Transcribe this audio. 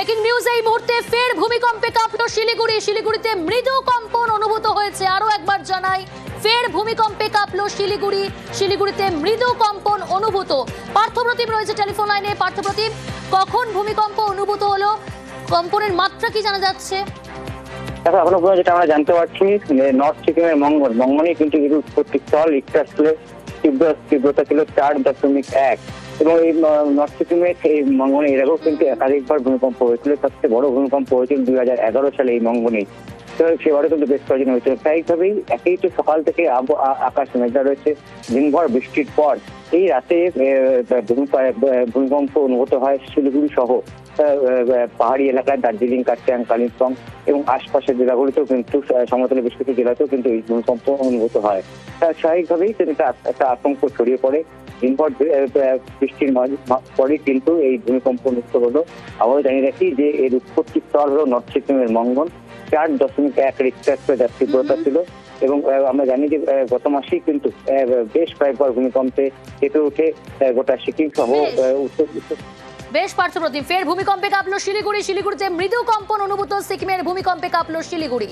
Breaking news এই মুহূর্তে ফের ভূমিকম্পে কাঁপলো শিলিগুড়ি। শিলিগুড়িতে মৃদু কম্পন অনুভূত হয়েছে। আরো একবার জানাই, ফের ভূমিকম্পে কাঁপলো শিলিগুড়ি। শিলিগুড়িতে মৃদু কম্পন অনুভূত। পার্থপ্রতিম রয়েছে টেলিফোন লাইনে। পার্থপ্রতিম, কখন ভূমিকম্প অনুভূত হলো, কম্পনের মাত্রা কি জানা যাচ্ছে? দেখো, এখনো পর্যন্ত যেটা আমরা জানতে পারছি, নর্থ সিকিমের মঙ্গনে কিন্তু উৎপত্তি স্থল রিক্টার স্কেলের তীব্রতা ছিল 4.1। এবং এই নর্থ সিকিমের এই মঙ্গনে এর আগেও কিন্তু একাধিকবার ভূমিকম্প হয়েছিল। সবচেয়ে বড় ভূমিকম্প হয়েছিল 2011 সালে এই মঙ্গনে। তো সেবারও কিন্তু বেশ কয়েকদিন হয়েছিল। স্বাভাবিকভাবেই একই তো সকাল থেকে আকাশ মেঘলা রয়েছে। দিনভর বৃষ্টির পর এই রাতে ভূমিকম্প অনুভূত হয় শিলিগুড়ি সহ পাহাড়ি এলাকায় দার্জিলিং, কার্চিয়াং, কালিম্পং এবং আশপাশের জেলাগুলিতেও কিন্তু সমতলে বেশ কিছু জেলাতেও কিন্তু এই ভূমিকম্প অনুভূত হয়। স্বাভাবিকভাবেই একটা আতঙ্ক ছড়িয়ে পড়ে। দিনভর বৃষ্টির পরে কিন্তু এই ভূমিকম্প অনুভূত হলো। আবারও জানিয়ে রাখি যে এর উৎপত্তি স্থল হলো নর্থ সিকিমের মঙ্গন। 4.1 রিক্টার স্কেলের তীব্রতা ছিল। এবং আমরা জানি যে গত মাসেই কিন্তু বেশ কয়েকবার ভূমিকম্পে কেঁপে উঠে গোটা সিকিম সহ উত্তর। বেশ পার্থপ্রতিম, ফের ভূমিকম্পে কাঁপলো শিলিগুড়ি। শিলিগুড়িতে মৃদু কম্পন অনুভূত। সিকিমের ভূমিকম্পে কাঁপলো শিলিগুড়ি।